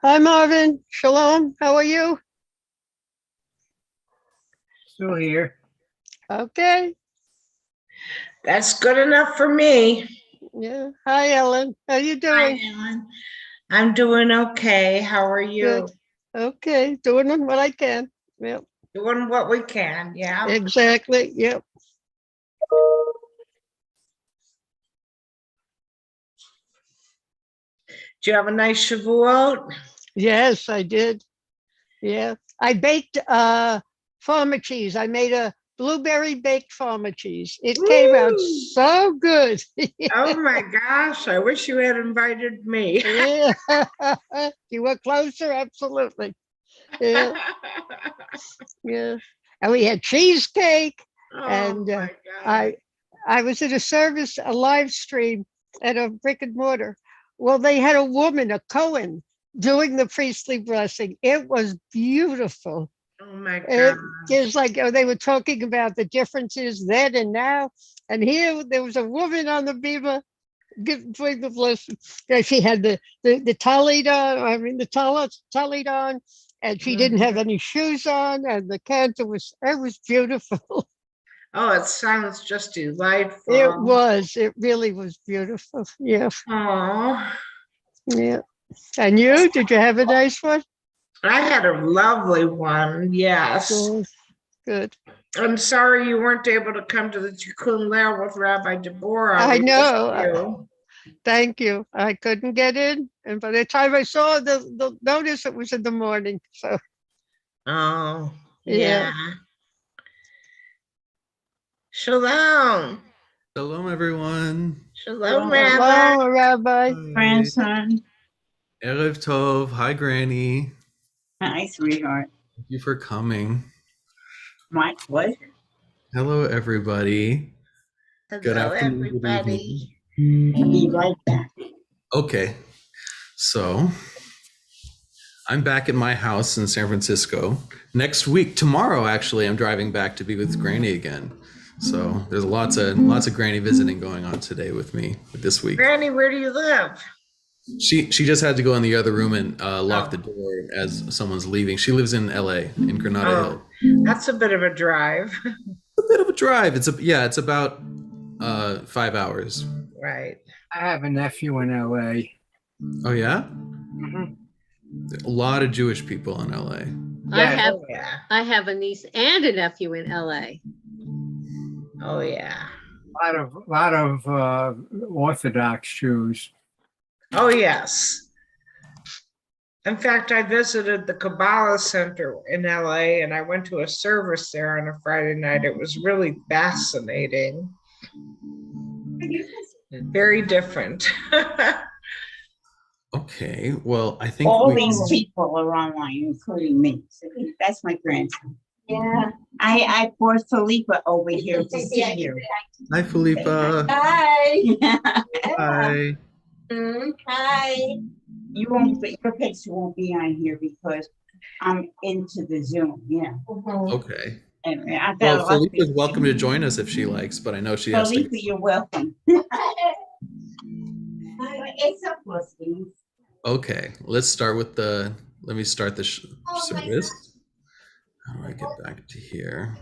Hi, Marvin. Shalom. How are you? Still here. Okay. That's good enough for me. Yeah. Hi, Ellen. How you Hi, doing? Ellen. I'm doing okay. How are you? Good. Okay. Doing what I can. Yep. Doing what we can, yeah. Exactly. Yep. Do you have a nice Shavuot? Yes, I did. Yeah. I baked farmer cheese. I made a blueberry baked farmer cheese. It came out Woo! so good. Oh my gosh, I wish you had invited me. Yeah. You were closer, absolutely. Yeah. Yeah. And we had cheesecake. Oh And my God. I was at a service, a live stream at a brick and mortar. Well, they had a woman, a Cohen, doing the priestly blessing. It was beautiful. Oh my It God. just like they were talking about the differences then and now. And here there was a woman on the beamer doing the blessing. And she had the tallit on, I mean the tallit on, and she didn't have any shoes on, and the cantor it was beautiful. Oh, it sounds just delightful. It really was beautiful. Yeah. Oh, Yeah. And you, did you have a nice one? I had a lovely one, yes. Good. Good. I'm sorry you weren't able to come to the Tikkun Leil with Rabbi Deborah. I We know. missed you. Thank you. I couldn't get in. And by the time I saw the notice, it was in the morning. So, Oh, yeah. yeah. Shalom. Shalom, everyone. Shalom, Hello, Rabbi. Rabbi. Grandson. Erev Tov. Hi, Granny. Hi, sweetheart. Thank you for coming. My pleasure. Hello, everybody. Good Hello, afternoon. Good everybody. evening. I'll be right back. Okay, so I'm back at my house in San Francisco. Next week, tomorrow, actually, I'm driving back to be with Granny again. So there's lots of Granny visiting going on today with me this week. Granny, where do you live? She just had to go in the other room and lock Oh. the door as someone's leaving. She lives in LA, in Granada Hill. That's a bit of a drive. A bit of a drive. It's about 5 hours. Right. I have a nephew in LA. Oh yeah? Mhm. A lot of Jewish people in LA. Oh, yeah. I have a niece and a nephew in LA. Oh, yeah. A lot of Orthodox Jews. Oh, yes. In fact, I visited the Kabbalah Center in LA and I went to a service there on a Friday night. It was really fascinating. Very different. Okay, well, I think All we these people are online, including me. So that's my grandson. Yeah. I brought Felipa over here to see you. Hi, Felipa. Hi. Hi. Hi. You won't be, your picture won't be on here because I'm into the Zoom, yeah. Okay. Anyway, I got Well, a lot of Felipa's people. welcome to join us if she likes, but I know she has to. Felipa, you're welcome. It's a blessing. Okay, let's start with let me start the service. How do I get back to here?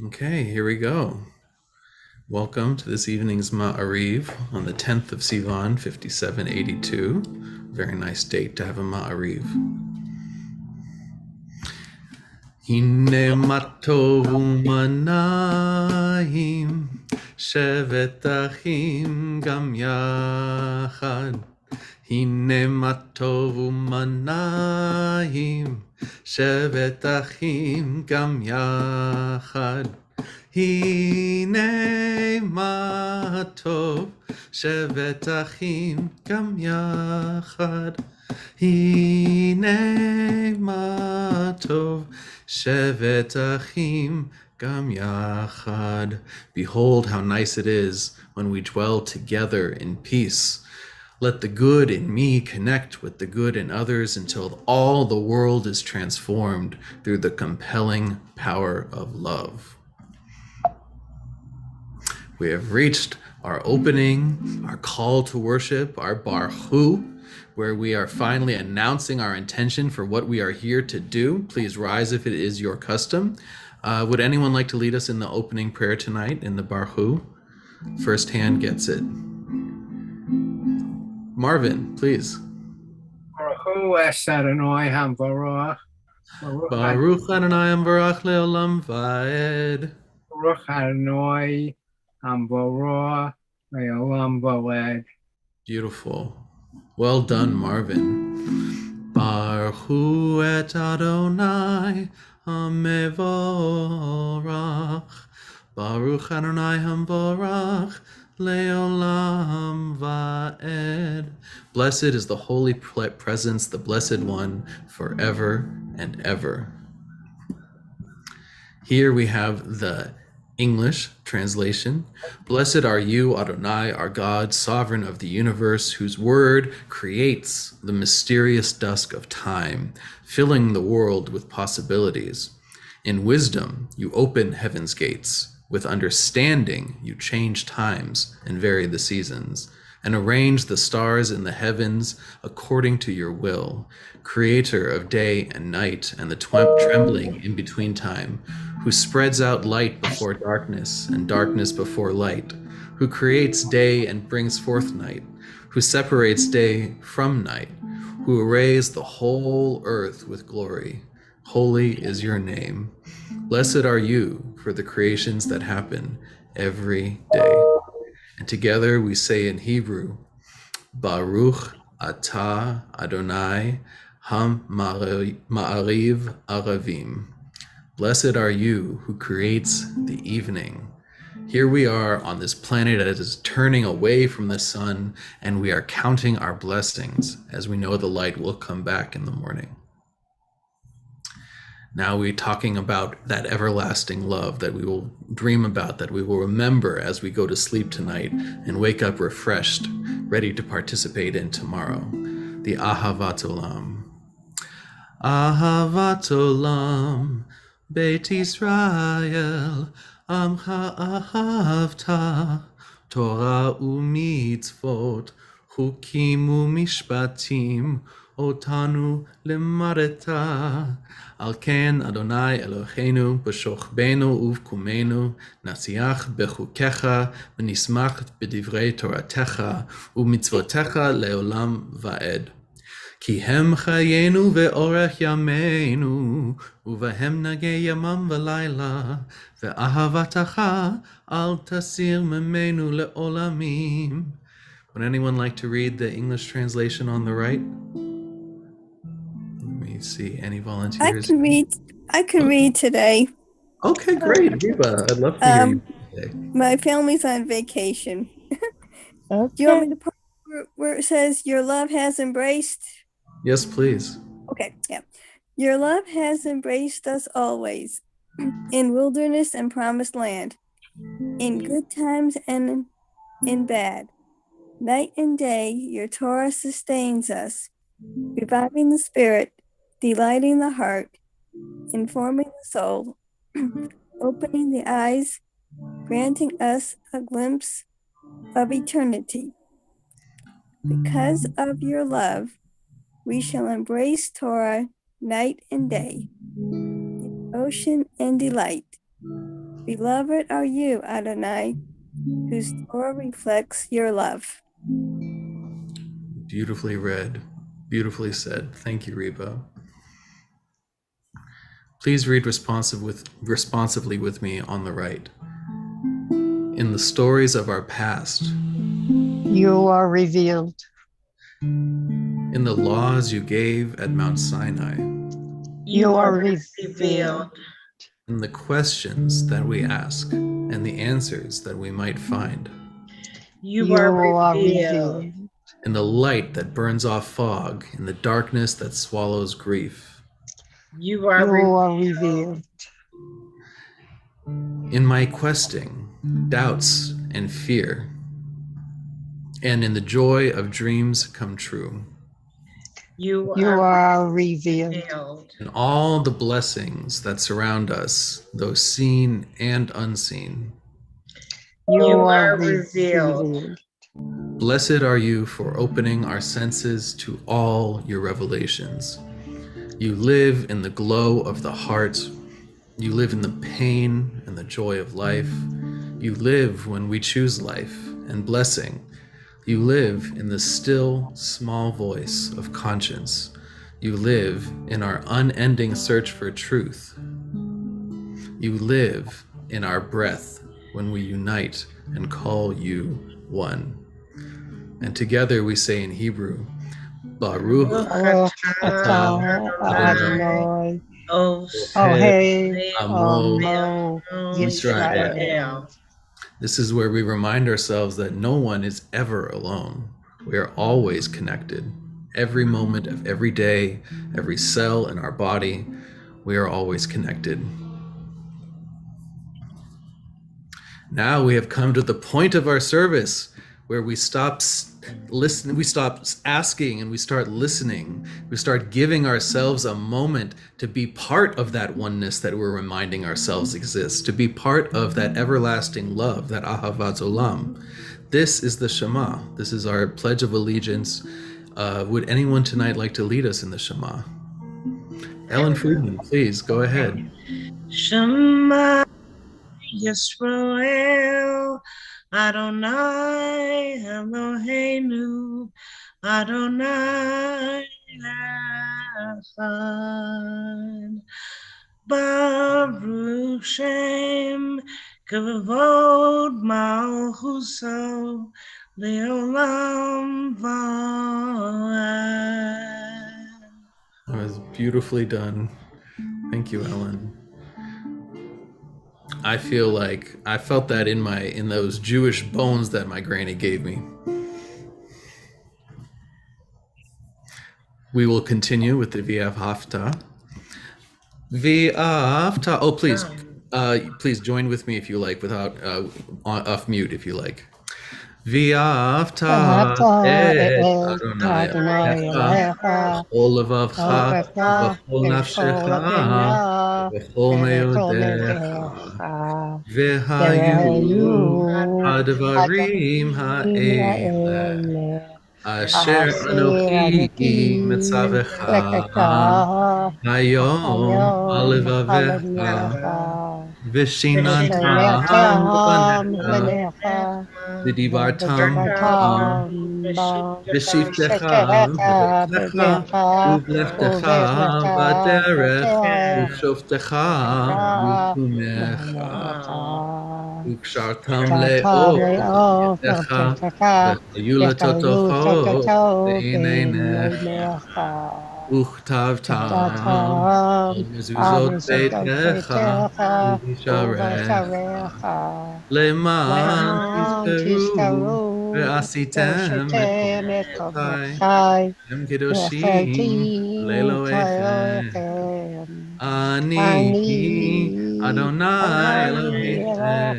Okay, here we go. Welcome to this evening's Maariv on the 10th of Sivan, 5782. Very nice date to have a Maariv. Hine matov umanayim shevet achim gam yachad. Hine matov umanayim shevet achim gam yachad. Hine matov shevet achim gam yachad. Hine matov shevet achim gam yachad. Behold how nice it is when we dwell together in peace. Let the good in me connect with the good in others until all the world is transformed through the compelling power of love. We have reached our opening, our call to worship, our Barhu, where we are finally announcing our intention for what we are here to do. Please rise if it is your custom. Would anyone like to lead us in the opening prayer tonight in the Barhu? First hand gets it. Marvin, please. Baruch es Adonai Hamvarach. Baruch Adonai Amvarach Leolam Vaed. Baruch Adonai Hamvarach Leolam Vaed. Beautiful. Well done, Marvin. Baruch et Adonai Hamevorach. Baruch Adonai Hamvorach Leolam Vaed. Blessed is the holy presence, the blessed one, forever and ever. Here we have the English translation. Blessed are you, Adonai, our God, sovereign of the universe, whose word creates the mysterious dusk of time, filling the world with possibilities. In wisdom, you open heaven's gates. With understanding, you change times and vary the seasons, and arrange the stars in the heavens according to your will, creator of day and night and the trembling in between time, who spreads out light before darkness and darkness before light, who creates day and brings forth night, who separates day from night, who arrays the whole earth with glory. Holy is your name. Blessed are you for the creations that happen every day. And together we say in Hebrew, Baruch atah Adonai Maariv Aravim. Blessed are you who creates the evening. Here we are on this planet that is turning away from the sun, and we are counting our blessings as we know the light will come back in the morning. Now we're talking about that everlasting love that we will dream about, that we will remember as we go to sleep tonight and wake up refreshed, ready to participate in tomorrow. The Ahavat Olam. Ahavat Olam, Beit Israel, Amcha Ahavta, Torah u'mitzvot, Chukim u'mishpatim, Otanu limareta. Al ken Adonai Eloheinu b'shochbenu uvkumenu nasiach bechukecha v'nismach b'divrei toratecha u'mitzvotecha leolam va'ed. Ki hem chayenu ve'orech yameinu uvahem nagei yamam v'layla ve'ahavatacha al tasir memenu le'olamim. Would anyone like to read the English translation on the right? Let me see, any volunteers? I can read today. Okay, great. Reba, I'd love to hear you today. My family's on vacation. Okay. Do you want me to put where it says your love has embraced? Yes, please. Okay, yeah. Your love has embraced us always, in wilderness and promised land, in good times and in bad. Night and day, your Torah sustains us, reviving the spirit, delighting the heart, informing the soul, opening the eyes, granting us a glimpse of eternity. Because of your love, we shall embrace Torah night and day, in devotion and delight. Beloved are you, Adonai, whose Torah reflects your love. Beautifully read, beautifully said. Thank you, Reba. Please read responsively with me on the right. In the stories of our past, You are revealed. in the laws you gave at Mount Sinai, You are revealed. in the questions that we ask and the answers that we might find, You are revealed. in the light that burns off fog, in the darkness that swallows grief, You are You revealed. are revealed. in my questing, doubts, and fear, and in the joy of dreams come true, You You are revealed. revealed. and all the blessings that surround us, though seen and unseen, You are revealed. revealed. Blessed are you for opening our senses to all your revelations. You live in the glow of the heart. You live in the pain and the joy of life. You live when we choose life and blessing. You live in the still, small voice of conscience. You live in our unending search for truth. You live in our breath when we unite and call you one. And together we say in Hebrew, Baruch Baruch atah Adonai Elohim Amo Yisrael. This is where we remind ourselves that no one is ever alone. We are always connected. Every moment of every day, every cell in our body, we are always connected. Now we have come to the point of our service where we stop listening, we stop asking, and we start listening. We start giving ourselves a moment to be part of that oneness that we're reminding ourselves exists, to be part of that everlasting love, that Ahavat Olam. This is the Shema. This is our Pledge of Allegiance. Would anyone tonight like to lead us in the Shema? Ellen Friedman, please go ahead. Shema Yisrael Adonai Eloheinu Adonai Echad Baruch Shem Kavod Malchuso Leolam Vaed. That was beautifully done. Thank you, Ellen. I feel like I felt that in those Jewish bones that my granny gave me. We will continue with the V'ahavta. V'ahavta. Oh, please join with me if you like, without off mute if you like. V'ahavta et Adonai Elohecha b'chol levavcha v'chol nafshecha v'chol meodecha v'hayu hadvarim ha'eleh asher Anochi mitzavecha hayom alevavecha v'shinantam b'necha v'dibartam v'shivtecha v'v'lecha uv'leftecha b'derech uv'shoftecha b'kumecha וקשרתם לאור ידיך והיו לטוטפות בעיניך וכתבתם על מזוזות ביתך ובשעריך למען תזכרו ועשיתם את קודשי הם קדושים לאלוהיכם אני אדוני אלוהיכם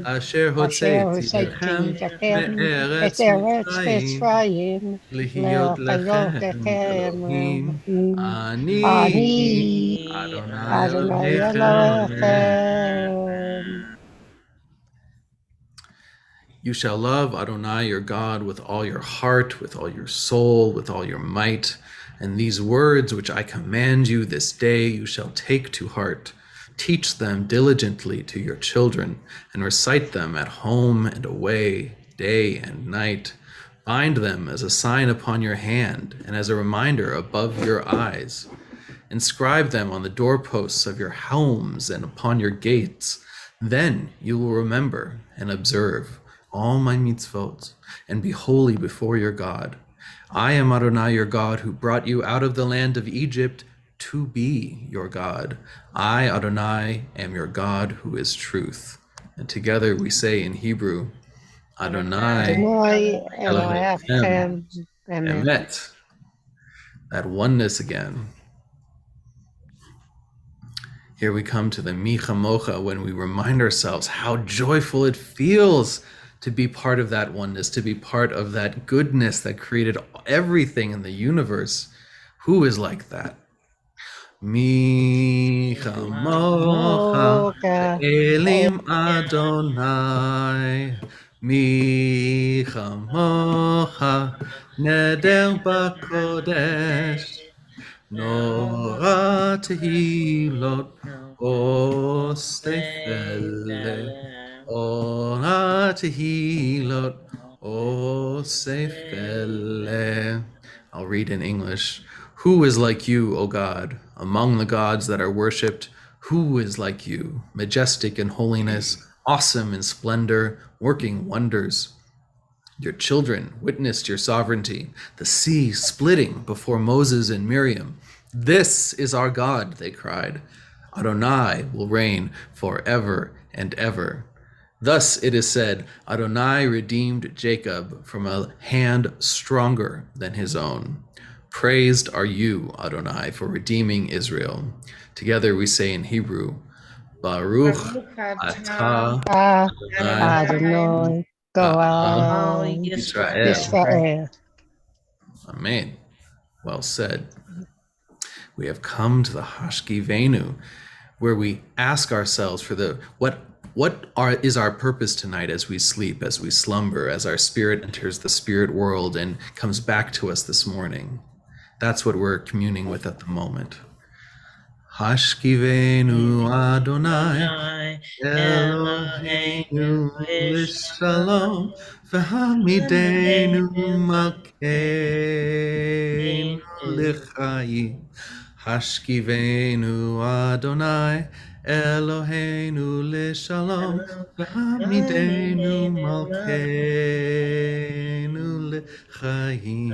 אשר הוצאתי אתכם מארץ מצרים להיות לכם אלוהים אני אדוני אלוהיכם. You shall love Adonai your God with all your heart, with all your soul, with all your might. And these words which I command you this day you shall take to heart. Teach them diligently to your children, and recite them at home and away, day and night. Bind them as a sign upon your hand, and as a reminder above your eyes. Inscribe them on the doorposts of your homes and upon your gates. Then you will remember and observe all my mitzvot, and be holy before your God. I am Adonai your God, who brought you out of the land of Egypt to be your God. I, Adonai, am your God, who is truth. And together we say in Hebrew, Adonai Elohim Emet. That oneness again. Here we come to the Mi Chamocha, when we remind ourselves how joyful it feels to be part of that oneness, to be part of that goodness that created everything in the universe. Who is like that? Mi chamocha Mocha. Elim Adonai. Mi chamocha Neder Bakodesh. Nora Tehilot Osefele. Ora Tehilot Osefele. I'll read in English. Who is like you, O God, among the gods that are worshipped? Who is like you, majestic in holiness, awesome in splendor, working wonders? Your children witnessed your sovereignty, the sea splitting before Moses and Miriam. This is our God, they cried. Adonai will reign forever and ever. Thus it is said, Adonai redeemed Jacob from a hand stronger than his own. Praised are you, Adonai, for redeeming Israel. Together we say in Hebrew, Baruch atah Adonai. Goal. Israel. Israel. Amen. Well said. We have come to the Hashkivenu, where we ask ourselves for the what is our purpose tonight as we sleep, as we slumber, as our spirit enters the spirit world and comes back to us this morning. That's what we're communing with at the moment. Hashkivenu Adonai Eloheinu l'shalom v'hamidenu malkeinu l'chaim. Hashkivenu Adonai Eloheinu l'shalom v'hamidenu malkeinu l'chaim.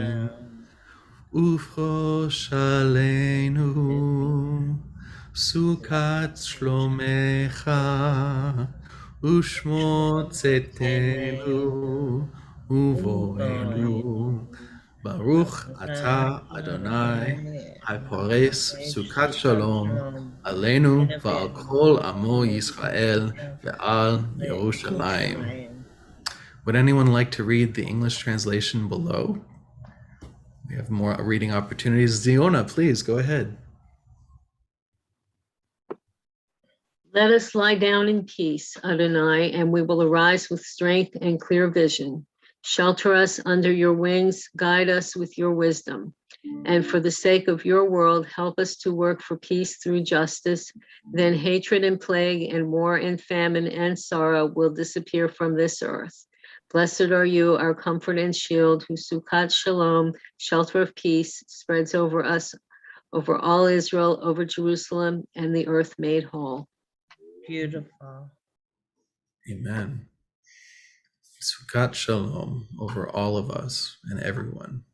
Ufrosh aleinu Sukat shlomecha Ushmo tzetenu Uvoenu Baruch atah Adonai Hapores Sukat Shalom Aleinu V'al kol amo Yisrael Ve'al Yerushalayim. Would anyone like to read the English translation below? We have more reading opportunities. Ziona, please go ahead. Let us lie down in peace, Adonai, and we will arise with strength and clear vision. Shelter us under your wings, guide us with your wisdom. And for the sake of your world, help us to work for peace through justice. Then hatred and plague and war and famine and sorrow will disappear from this earth. Blessed are you, our comfort and shield, whose Sukkot Shalom, shelter of peace, spreads over us, over all Israel, over Jerusalem, and the earth made whole. Beautiful. Amen. Sukkot Shalom over all of us and everyone.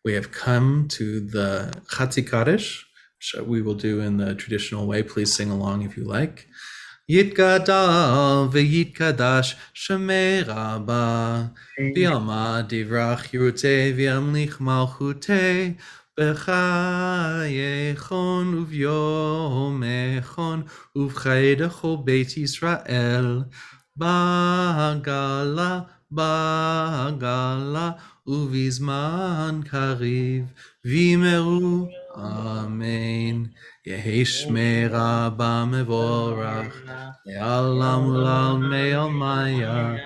We have come to the Chatzi Kaddish, which we will do in the traditional way. Please sing along if you like. Yitgadal v'yitkadash shemei rabba v'yama divrach yirutei v'yamlich malchutei b'chayechon uv'yomechon uv'chaydecho beit Yisrael ba'gala uvizman kariv v'imeru amen. Yehi shmei rabba mevorach le'alam u'lal me'al maya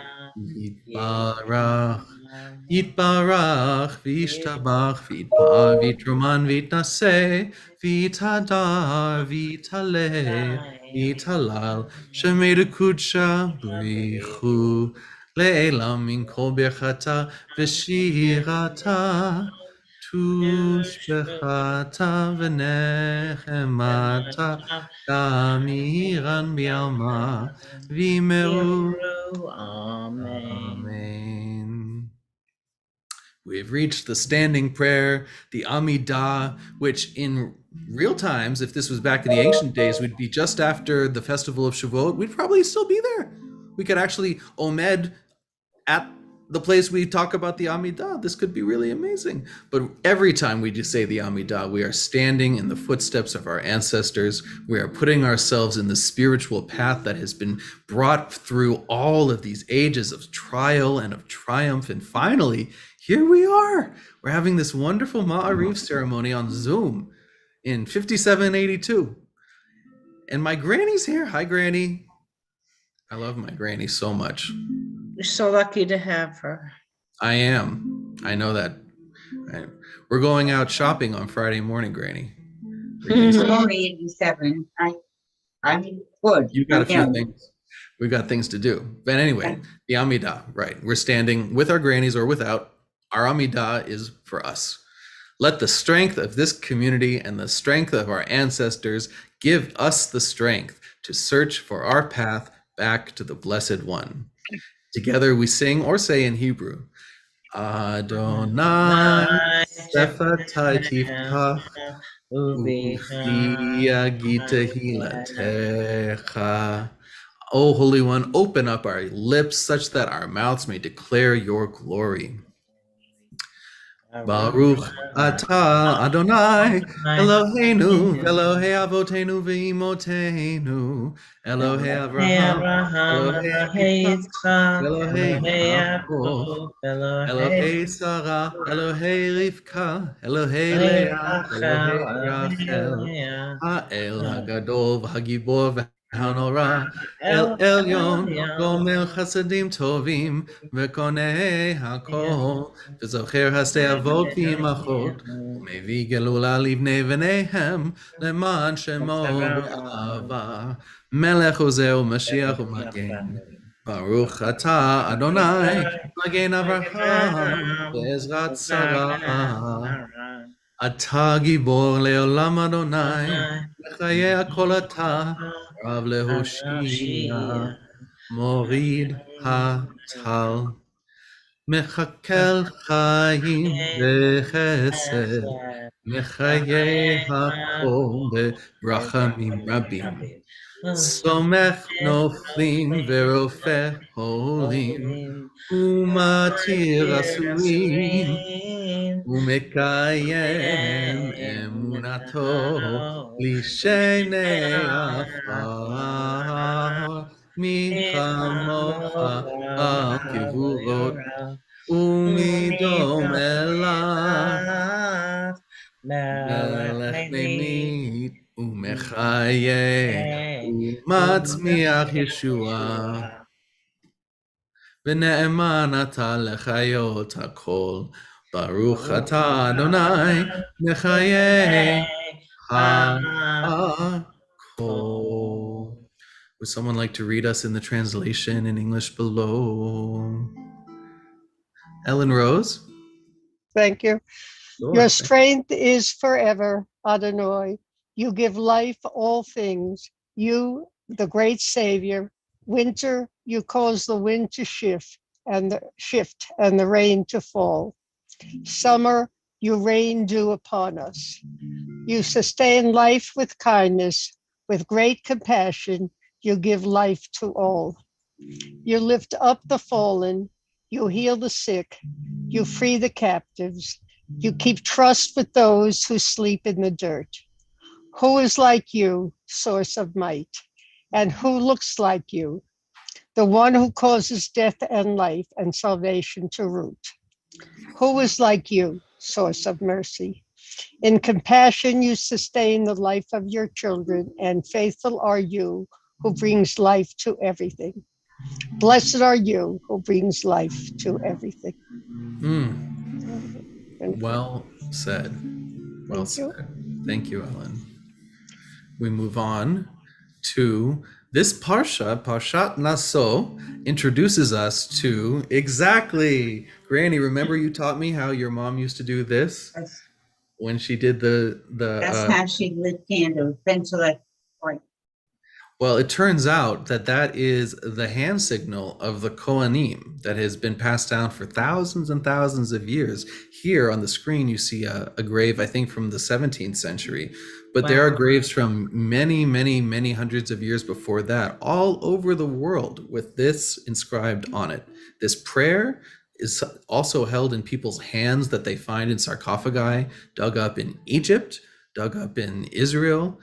yitbarach v'yishtabach v'yitbar v'yitroman v'yitnaseh v'yitadar v'yitaleh v'yitalal shemei dekudsha brichu le'elam min kol birchata v'shirata tushbechata v'nechemata damiran bi'alma v'imeru. Amen. We have reached the standing prayer, the Amidah, which in real times, if this was back in the ancient days, would be just after the festival of Shavuot. We'd probably still be there. We could actually omed at the place we talk about the Amidah. This could be really amazing. But every time we just say the Amidah, we are standing in the footsteps of our ancestors. We are putting ourselves in the spiritual path that has been brought through all of these ages of trial and of triumph. And finally, here we are. We're having this wonderful Maariv ceremony on Zoom. in 5782. And my granny's here. Hi, Granny. I love my granny so much. You're so lucky to have her. I am. I know that. We're going out shopping on Friday morning, Granny. I'm only 87. I'm good. You've got a few Yeah. things. We've got things to do. But anyway, the Amidah, right? We're standing with our grannies or without. Our Amidah is for us. Let the strength of this community and the strength of our ancestors give us the strength to search for our path back to the Blessed One. Together we sing or say in Hebrew, Adonai Sefatai Tiftach Ufi Yagita Hilatecha. O Holy One, open up our lips such that our mouths may declare your glory. Baruch atah Adonai Eloheinu Elohei Avotenu v'Imotenu Elohei Avraham Elohei Yitzchak Elohei Yaakov Elohei Sarah Elohei Rivka Elohei Leah Elohei Rachel Ha'el Hagadol v'Hagibor v'Hanora El Elyon Gomer Chasadim Tovim v'Konei HaKol v'Zocher Hasei Avot v'Imachot u'Mevi Gelula Livnei V'neihem Leman Shemo B'Ava Melech Ozeh u'Mashiach u'Magen Baruch atah Adonai Magen Avraham Be'ezrat Sarah Atah Gibor Le'olam Adonai L'chayei HaKol atah Rav Lehoshia Morid HaTal Mechakel Chaim B'Chesed Mechayei HaKol B'Rachamim Rabim Somech Noflim V'Rofeh Holim Umatir Asurim Umekayem Emunato Lishenei Afar Michamocha Al Kivurot Umidom Elav Melech Memit Umechayeh Umatzmiach Yeshua V'ne'eman atah lechayot hakol Baruch atah Adonai mechayeh hakol. Would someone like to read us in the translation in English below? Ellen Rose? Thank you. Sure. Your strength is forever, Adonai. You give life all things. You, the great Savior. Winter, you cause the wind to shift and the rain to fall. Summer, you rain dew upon us. You sustain life with kindness, with great compassion. You give life to all. You lift up the fallen. You heal the sick. You free the captives. You keep trust with those who sleep in the dirt. Who is like you, source of might? And who looks like you? The one who causes death and life and salvation to root. Who is like you, source of mercy? In compassion, you sustain the life of your children, and faithful are you who brings life to everything. Blessed are you who brings life to everything. Well said. Well said. Thank you, Ellen. We move on to this Parsha, Parshat Naso, introduces us to exactly. Granny, remember you taught me how your mom used to do this when she did the That's how she lit candles. Pencil it. Well, it turns out that that is the hand signal of the Kohanim that has been passed down for thousands and thousands of years. Here on the screen, you see a grave, I think, from the 17th century. But there are graves from many, many, many hundreds of years before that, all over the world with this inscribed on it. This prayer is also held in people's hands that they find in sarcophagi dug up in Egypt, dug up in Israel.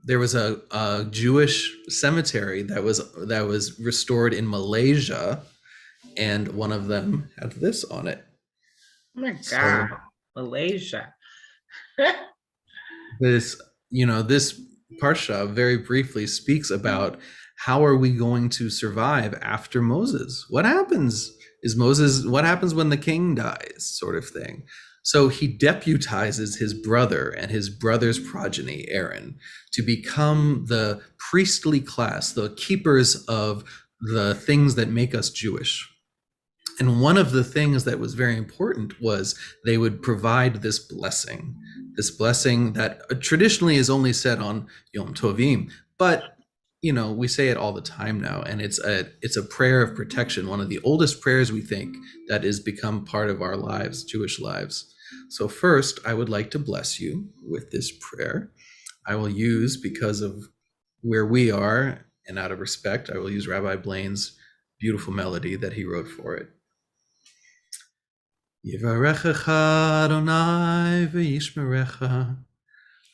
There was a Jewish cemetery that was restored in Malaysia, and one of them had this on it. Oh my God, Malaysia. this, this parsha very briefly speaks about how are we going to survive after Moses? What happens when the king dies, sort of thing. So he deputizes his brother and his brother's progeny, Aaron, to become the priestly class, the keepers of the things that make us Jewish. And one of the things that was very important was they would provide this blessing that traditionally is only said on Yom Tovim, but we say it all the time now, and it's a prayer of protection, one of the oldest prayers we think that has become part of our lives, Jewish lives. So first, I would like to bless you with this prayer. I will use, because of where we are and out of respect, I will use Rabbi Blaine's beautiful melody that he wrote for it. Yivarechecha Adonai v'yishmerecha,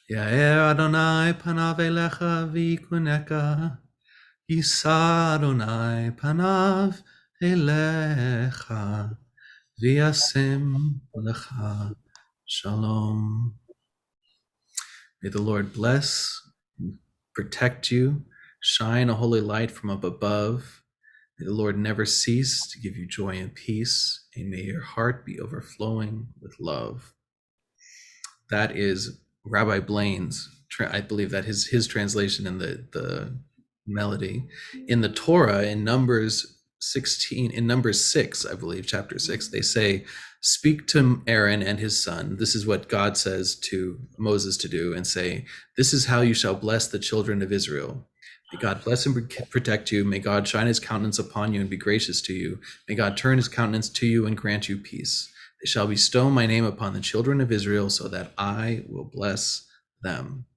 Ya'er Adonai panav elecha v'yikuneka, Yisa Adonai panav elecha, v'yasem lecha shalom. May the Lord bless, protect you, shine a holy light from up above. May the Lord never cease to give you joy and peace, and may your heart be overflowing with love. That is Rabbi Blaine's, I believe that his translation in the melody. In the Torah, in Numbers 6, I believe, chapter 6, they say, speak to Aaron and his son. This is what God says to Moses to do, and say, this is how you shall bless the children of Israel. May God bless and protect you. May God shine his countenance upon you and be gracious to you. May God turn his countenance to you and grant you peace. They shall bestow my name upon the children of Israel, so that I will bless them.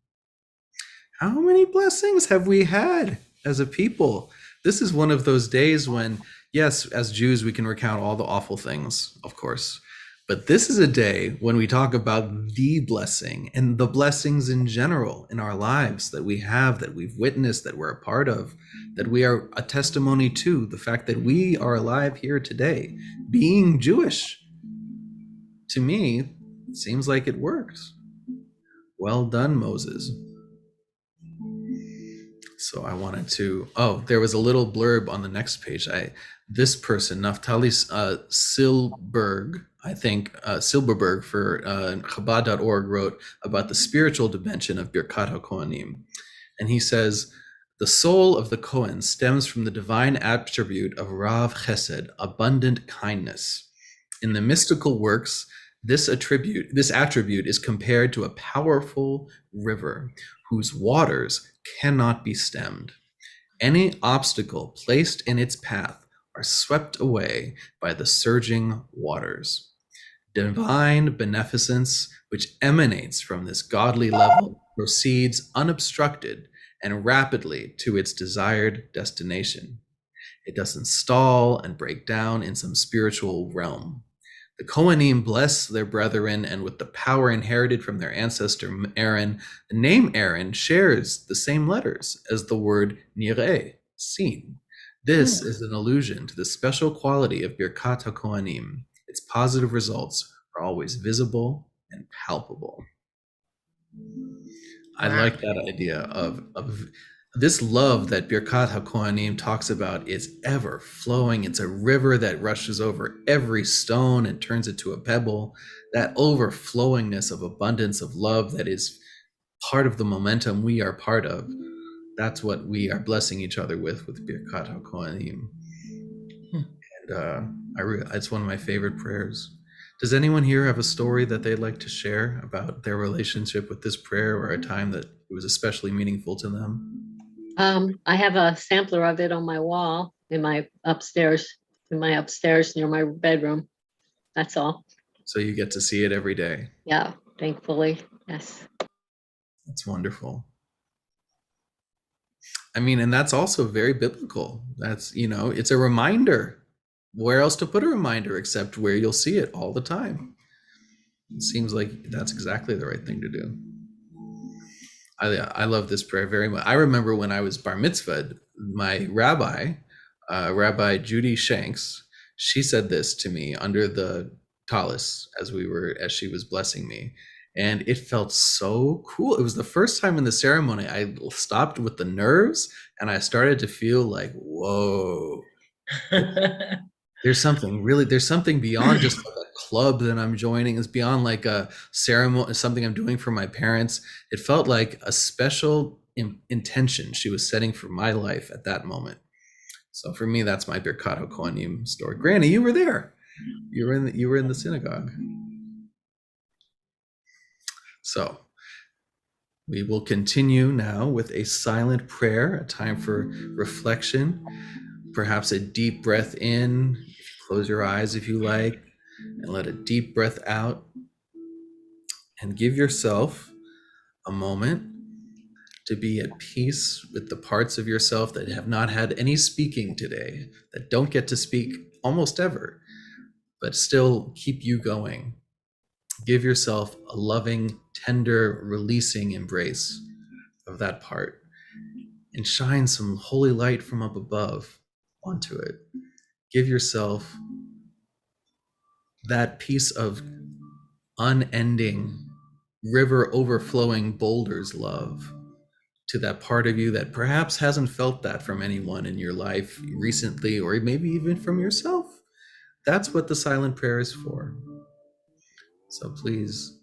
How many blessings have we had as a people? This is one of those days when, yes, as Jews, we can recount all the awful things, of course. But this is a day when we talk about the blessing and the blessings in general in our lives that we have, that we've witnessed, that we're a part of, that we are a testimony to, the fact that we are alive here today, being Jewish. To me, it seems like it works. Well done, Moses. So I wanted to, there was a little blurb on the next page. This person, Naftali Silberg, Silberberg for Chabad.org, wrote about the spiritual dimension of Birkat HaKohanim. And he says, the soul of the Kohen stems from the divine attribute of Rav Chesed, abundant kindness. In the mystical works, this attribute is compared to a powerful river whose waters cannot be stemmed. Any obstacle placed in its path are swept away by the surging waters. Divine beneficence, which emanates from this godly level, proceeds unobstructed and rapidly to its desired destination. It doesn't stall and break down in some spiritual realm. The Kohanim bless their brethren, and with the power inherited from their ancestor Aaron, the name Aaron shares the same letters as the word nireh, seen. This is an allusion to the special quality of Birkat HaKohanim. Its positive results are always visible and palpable. I like that idea of this love that Birkat HaKohanim talks about is ever flowing. It's a river that rushes over every stone and turns it to a pebble. That overflowingness of abundance of love that is part of the momentum we are part of. That's what we are blessing each other with Birkat HaKohanim. And it's one of my favorite prayers. Does anyone here have a story that they'd like to share about their relationship with this prayer, or a time that it was especially meaningful to them? I have a sampler of it on my wall in my upstairs near my bedroom. That's all. So you get to see it every day. Yeah, thankfully. Yes. That's wonderful. I mean, and that's also very biblical. That's, it's a reminder. Where else to put a reminder except where you'll see it all the time? It seems like that's exactly the right thing to do. I love this prayer very much. I remember when I was bar mitzvahed, my rabbi, Rabbi Judy Shanks, she said this to me under the tallis as she was blessing me. And it felt so cool. It was the first time in the ceremony I stopped with the nerves and I started to feel like, whoa, there's something beyond just like a club that I'm joining. It's beyond like a ceremony, something I'm doing for my parents. It felt like a special intention she was setting for my life at that moment. So for me, that's my Birkat HaKohanim story. Granny, you were there. You were in the synagogue. So we will continue now with a silent prayer, a time for reflection, perhaps a deep breath in. Close your eyes if you like, and let a deep breath out. And give yourself a moment to be at peace with the parts of yourself that have not had any speaking today, that don't get to speak almost ever, but still keep you going. Give yourself a loving, tender, releasing embrace of that part and shine some holy light from up above onto it. Give yourself that piece of unending, river overflowing boulders love to that part of you that perhaps hasn't felt that from anyone in your life recently, or maybe even from yourself. That's what the silent prayer is for. So please.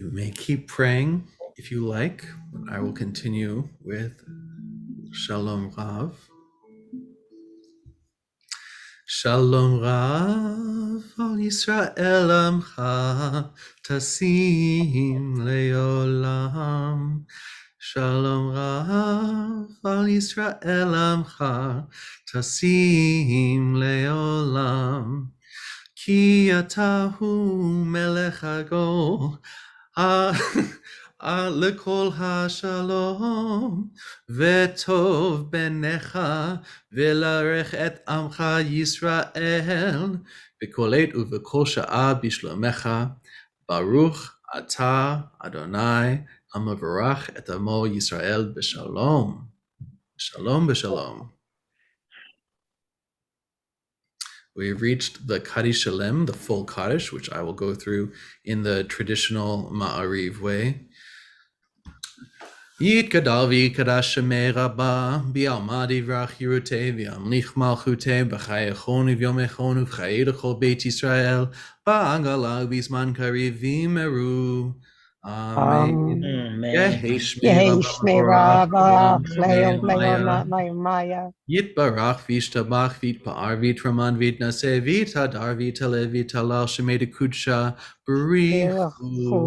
You may keep praying if you like, but I will continue with Shalom Rav. Shalom Rav al Yisrael Amcha Tasim Leolam. Shalom Rav al Yisrael Amcha Tasim Leolam. Ki atahu melech hagol lekol hashalom vetov benecha velarech et amcha Yisrael b'kol et uv'kol sha'a bishlomecha baruch ata Adonai hamavarach et amo Yisrael b'shalom. Shalom b'shalom. We've reached the Kaddish Shalem, the full Kaddish, which I will go through in the traditional Maariv way. Yitgadal v'yikadash shemei rabba, bi'alma divrach yirutei, v'yamlich malchutei, b'chayachon v'yomechon, v'chayei l'chol beit Yisrael, ba'agala v'zman kariv v'imeru. Amen. Yehi shmei rabba, Leo, Maya. Yitbarach v'ishtabach v'itpa'ar v'traman v'itnaseh v'itadar v'itale v'talal shemei kudsha b'richu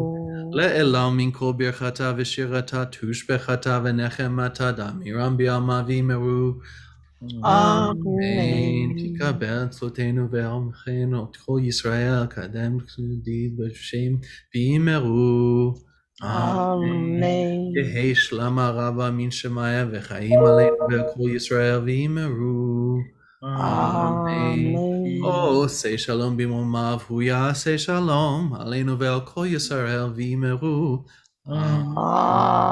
le'elam min kol birchata v'shirata tushbechata v'nechemata damiram bi'alma v'imeru. Amen. Tikabel tzlotenu ve'omchenu ot kol Yisrael kadem ksudi b'shem v'imeru. Amen. Yehi shlama rabba min shemaya v'chaim aleinu ve'kol Yisrael v'imeru. Amen. Oh, say shalom b'momav hu ya'aseh shalom aleinu ve'kol Yisrael v'imeru.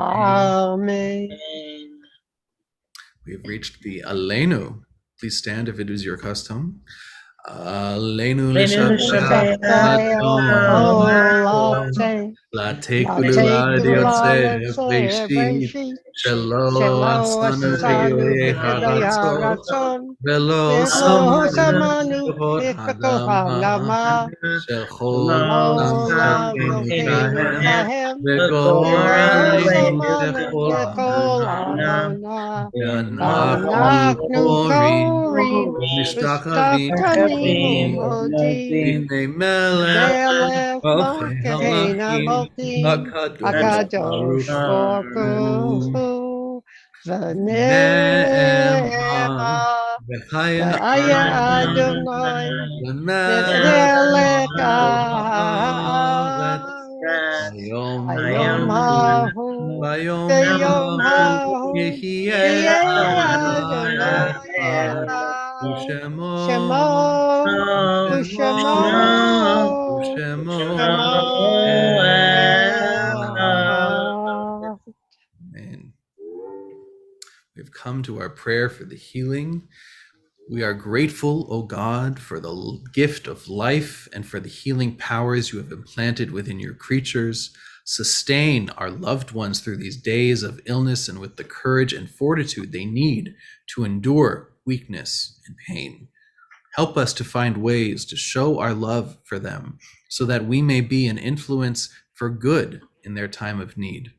Amen. We've reached the Aleinu. Please stand if it is your custom. Aleinu l'shabbat l'adon l'tekulu l'adiotze v'eshit shelo asanu v'yoyei haratzot v'lo samanu v'kol ha'adam shel chol amotenu kahem v'gorelenu v'kol ha'adam v'anachnu korim v'nishtachavim b'nei melech malchei hamelchim HaKadosh Baruch Hu v'ne'ema V'chaya Aya Adonai Netzelek Hayom Hayom Hahu Hahu Vayom Vayom Hahu Yehiyeh Yeh Adonai Adonai Echad Echad U'Shemo Shemo Ushemo U'Shemo Shemo Echad. Echad. Amen. We've come to our prayer for the healing. We are grateful, O God, for the gift of life and for the healing powers you have implanted within your creatures. Sustain our loved ones through these days of illness and with the courage and fortitude they need to endure weakness and pain. Help us to find ways to show our love for them so that we may be an influence for good in their time of need.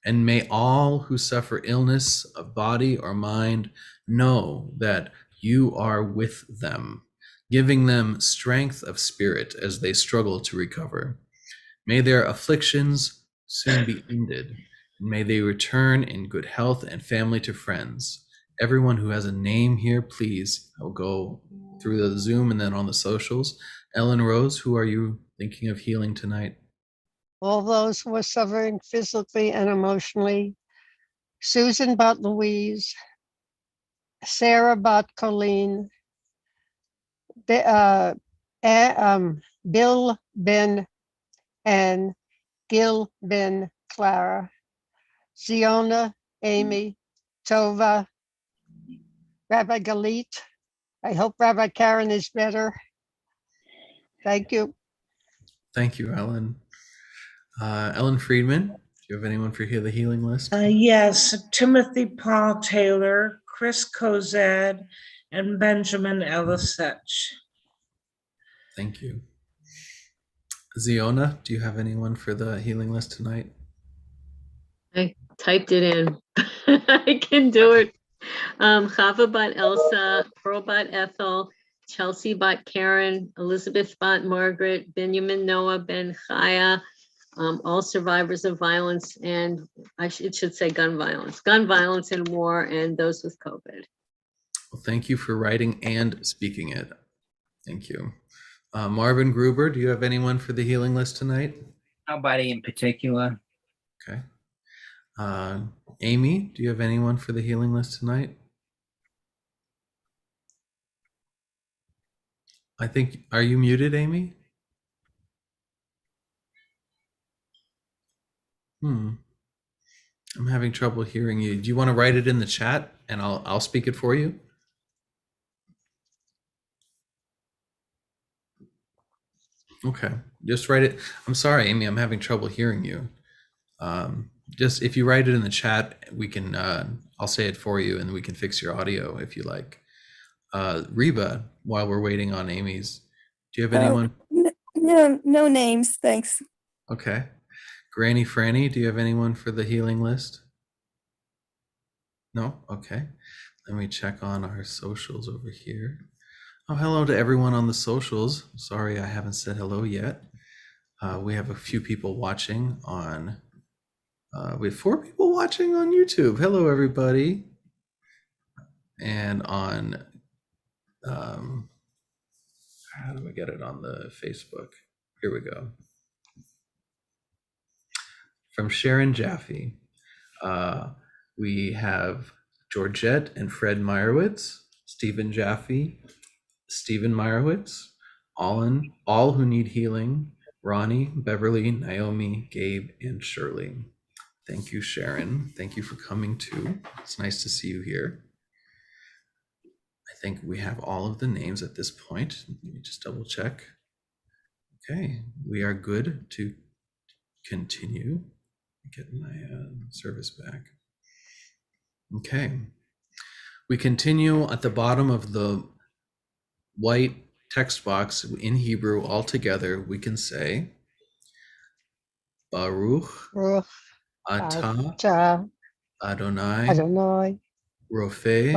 And may all who suffer illness of body or mind know that you are with them, giving them strength of spirit as they struggle to recover. May their afflictions soon be ended, and may they return in good health and family to friends. Everyone who has a name here, please, I'll go through the Zoom and then on the socials. Ellen Rose, who are you thinking of healing tonight? All those who are suffering physically and emotionally. Susan Bot Louise, Sarah Bot Colleen, Bill Ben and Gil Ben Clara, Ziona, Amy, Tova, Rabbi Galit. I hope Rabbi Karen is better. Thank you. Thank you, Ellen. Ellen Friedman, do you have anyone for the healing list? Yes, Timothy Paul Taylor, Chris Kozad, and Benjamin Elisech. Thank you. Ziona, do you have anyone for the healing list tonight? I typed it in. I can do it. Chava Bat Elsa, Pearl Bat Ethel, Chelsea Bat Karen, Elizabeth Bat Margaret, Benjamin Noah Ben Chaya, all survivors of violence and it should say gun violence and war, and those with COVID. Well, thank you for writing and speaking it. Thank you. Marvin Gruber, do you have anyone for the healing list tonight? Nobody in particular. Okay. Amy, do you have anyone for the healing list tonight? I think, are you muted, Amy? I'm having trouble hearing you. Do you want to write it in the chat and I'll speak it for you? Okay, just write it. I'm sorry, Amy, I'm having trouble hearing you. Just if you write it in the chat, we can, I'll say it for you and we can fix your audio if you like. Reba, while we're waiting on Amy's, do you have anyone? No names, thanks. Okay. Granny Franny, do you have anyone for the healing list? No? Okay. Let me check on our socials over here. Oh, hello to everyone on the socials. Sorry, I haven't said hello yet. We have a few people watching on, we have 4 people watching on YouTube. Hello, everybody. And on, how do I get it on the Facebook? Here we go. From Sharon Jaffe. We have Georgette and Fred Meyerowitz, Stephen Jaffe, Stephen Meyerowitz, all who need healing, Ronnie, Beverly, Naomi, Gabe, and Shirley. Thank you, Sharon. Thank you for coming too. It's nice to see you here. I think we have all of the names at this point. Let me just double check. Okay, we are good to continue. Get my service back. Okay, we continue at the bottom of the white text box in Hebrew. All together, we can say Baruch Atah Adonai Rofei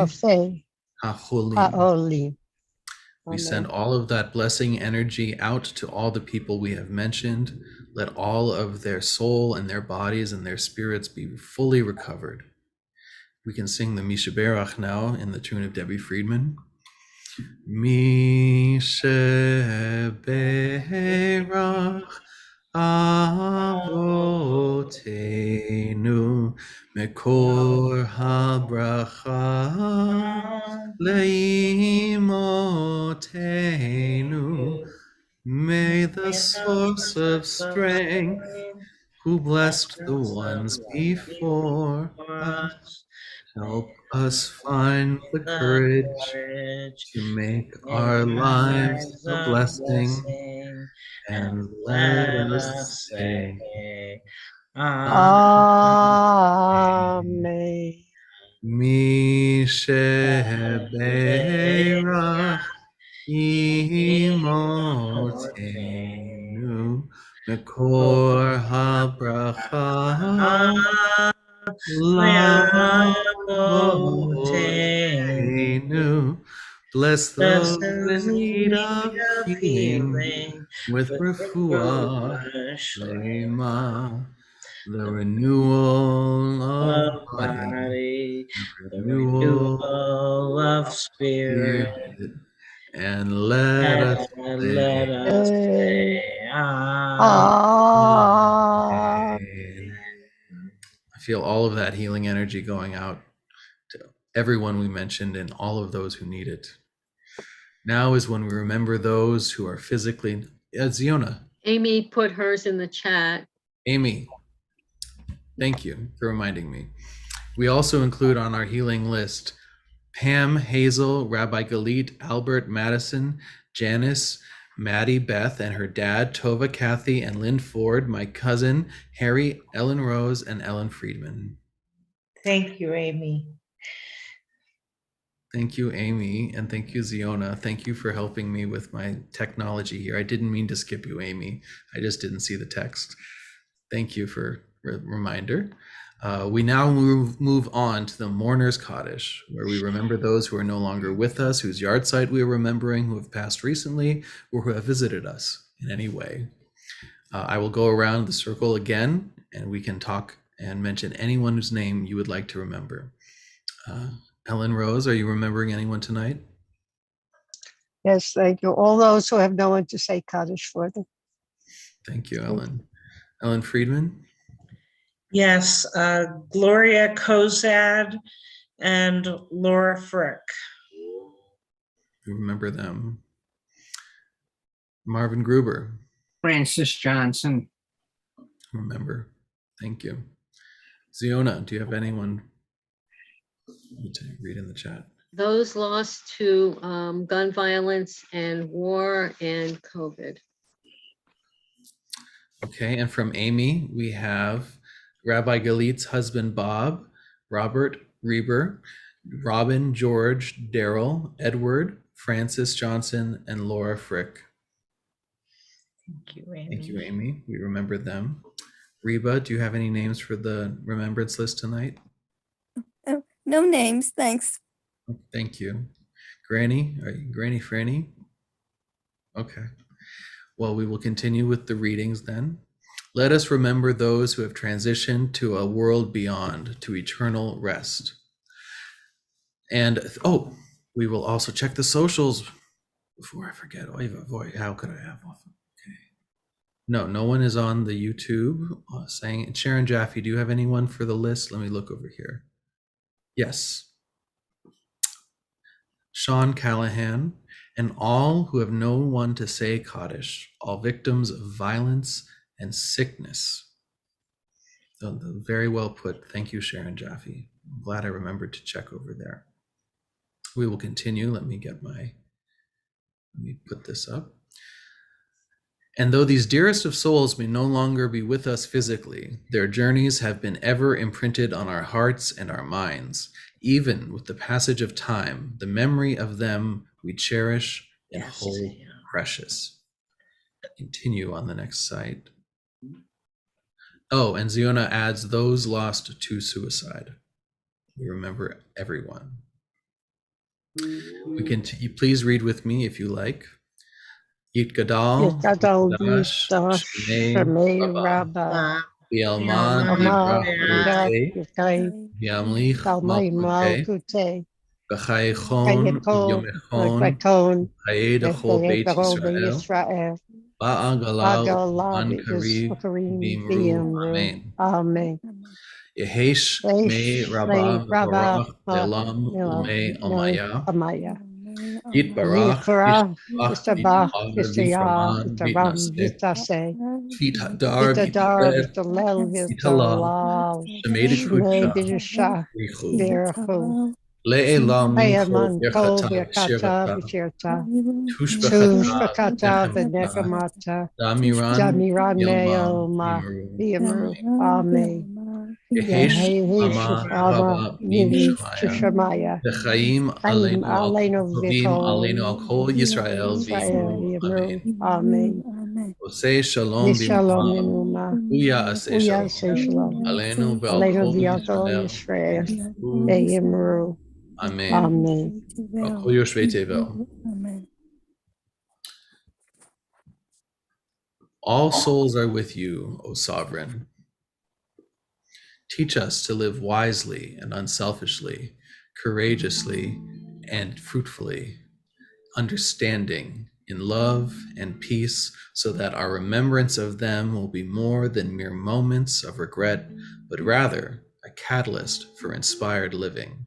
HaCholim. We send all of that blessing energy out to all the people we have mentioned. Let all of their soul and their bodies and their spirits be fully recovered. We can sing the Mishaberach now in the tune of Debbie Friedman. Mishaberach Avotenu Mekor HaBracha Leimotenu. May the source of strength who blessed the ones before us help us find the courage to make our lives a blessing, and let us say, Amen. Misheberach Imotenu Mekor HaBracha Lavotenu. Bless those in need of healing with refuah shlema, the renewal of body, the renewal of spirit, and let us say, Amen. I feel all of that healing energy going out to everyone we mentioned and all of those who need it. Now is when we remember those who are physically. Ziona. Amy put hers in the chat. Amy, thank you for reminding me. We also include on our healing list Pam, Hazel, Rabbi Galit, Albert, Madison, Janice, Maddie, Beth, and her dad, Tova, Kathy, and Lynn Ford, my cousin, Harry, Ellen Rose, and Ellen Friedman. Thank you, Amy. Thank you, Amy, and thank you, Ziona. Thank you for helping me with my technology here. I didn't mean to skip you, Amy. I just didn't see the text. Thank you for the reminder. We now move on to the Mourner's Kaddish, where we remember those who are no longer with us, whose yard site we are remembering, who have passed recently, or who have visited us in any way. I will go around the circle again, and we can talk and mention anyone whose name you would like to remember. Ellen Rose, are you remembering anyone tonight? Yes, thank you. All those who have no one to say Kaddish for them. Thank you, Ellen. Ellen Friedman? Yes, Gloria Kozad and Laura Frick. You remember them. Marvin Gruber? Francis Johnson. Remember. Thank you. Ziona, do you have anyone to read in the chat? Those lost to gun violence and war and COVID. Okay, and from Amy, we have Rabbi Galit's husband, Bob, Robert Reber, Robin, George, Daryl, Edward, Francis Johnson, and Laura Frick. Thank you, Amy. Thank you, Amy. We remember them. Reba, do you have any names for the remembrance list tonight? No names, thanks. Thank you. Granny, are you Granny Franny? Okay. Well, we will continue with the readings then. Let us remember those who have transitioned to a world beyond, to eternal rest. And, we will also check the socials before I forget. How could I have off? Okay. No one is on the YouTube saying, Sharon Jaffe, do you have anyone for the list? Let me look over here. Yes. Sean Callahan, and all who have no one to say Kaddish, all victims of violence and sickness. Very well put. Thank you, Sharon Jaffe. I'm glad I remembered to check over there. We will continue. Let me put this up. And though these dearest of souls may no longer be with us physically, their journeys have been ever imprinted on our hearts and our minds. Even with the passage of time, the memory of them we cherish and hold precious. Continue on the next site. Oh, and Ziona adds those lost to suicide. We remember everyone. We can please read with me if you like. Yitgadal, Yitgadal Dash, Dash Shemei Shemei Rabbah. Rabbah Bialman Bialman Yivra Yivra Yutei, Biamlich Talmai Malkutei, Malkute, B'chaychon Kayakon, Ubyomechon, Rakon, Hayedachol Beit Yisrael, Israel, Ba'agala Agalav Uman is Kariv Karim Bimru, Bimru. Amen. Amen. Yehesh me May Rabba Rabba Mevorach Le'olam U'mei no Almaya, Amaya. Yitbarach, Yikra, Yishbach, Istabach, V'yitar, Isaya, V'yitraman, Itaram, V'yitnaseh, Vitase, V'yitadar, Vitadar, V'yitaber, Vitalel, V'yitalal, Vitalal, Shemei Shmei Dekucha, Bidusha, V'yichu, Virachu, Le'elam Mincho, Ayaman, Kol, V'yachata, Birkata, V'shirata, Vichirta, Tushbechata, Tushbakata, V'nechemata, Venechamata, Damiran, Jamiran Yilmam, Meoma, V'yimaru. Vimru, Amen. Yehesh Yehesh Ama Ama Rabba Bim Nivi Shmaya, Shamaya. V'chaim Chaim Aleinu Al Aleinu Tovim Aleinu Vikol Al Kol Yisrael Israel V'yimru, Yimru. Amen. Amen. Osei Shalom Nishalom Bimcha, Nimuma. Uya Aseh Uya Shalom, Shalom. Aleinu Ve'al Aleinu Kol Viakol Yisrael Yisrael. V'yimru, Yimru. Amen. Amen. Al Kol Yoshvei Tevel. Amen. All souls are with you, O Sovereign. Teach us to live wisely and unselfishly, courageously and fruitfully, understanding in love and peace, so that our remembrance of them will be more than mere moments of regret, but rather a catalyst for inspired living.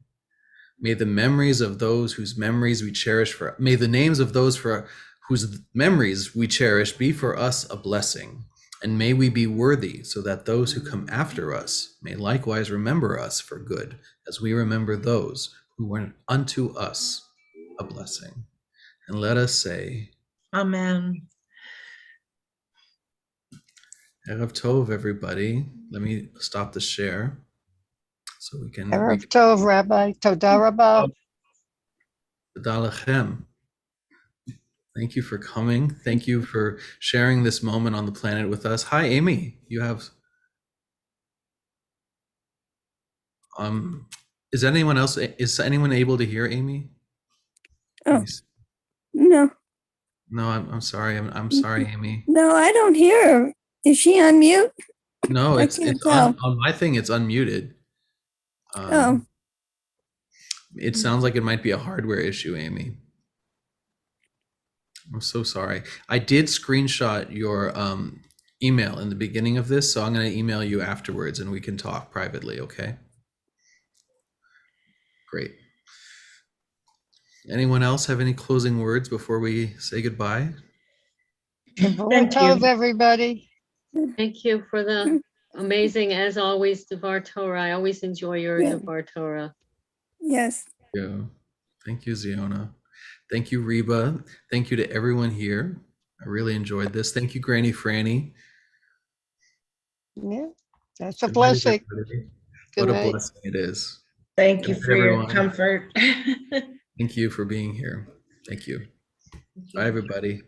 May the memories of those whose memories we cherish may the names of those for whose memories we cherish be for us a blessing. And may we be worthy, so that those who come after us may likewise remember us for good, as we remember those who were unto us a blessing. And let us say, Amen. Erev Tov, everybody. Let me stop the share so we can Erev Tov, Rabbi. Toda Rabba. Todah Lachem. Thank you for coming. Thank you for sharing this moment on the planet with us. Hi, Amy. You have is anyone able to hear Amy? Oh, no, No, I'm sorry. I'm sorry, Amy. no, I don't hear her. Is she on mute? No, I it's can't on tell. my thing. It's unmuted. Oh, It sounds like it might be a hardware issue, Amy. I'm so sorry. I did screenshot your email in the beginning of this, so I'm going to email you afterwards and we can talk privately, okay? Great. Anyone else have any closing words before we say goodbye? Thank Tov, you. everybody. Thank you for the amazing, as always, Devar Torah. I always enjoy your Yeah. Devar Torah. yes. Yeah. Thank you, Ziona. Thank you, Reba. Thank you to everyone here. I really enjoyed this. Thank you, Granny Franny. Yeah, that's a Good night, blessing. everybody. Good What a night. blessing it is. Thank you Good night, for your everyone. comfort. Thank you for being here. Thank you. Bye, everybody.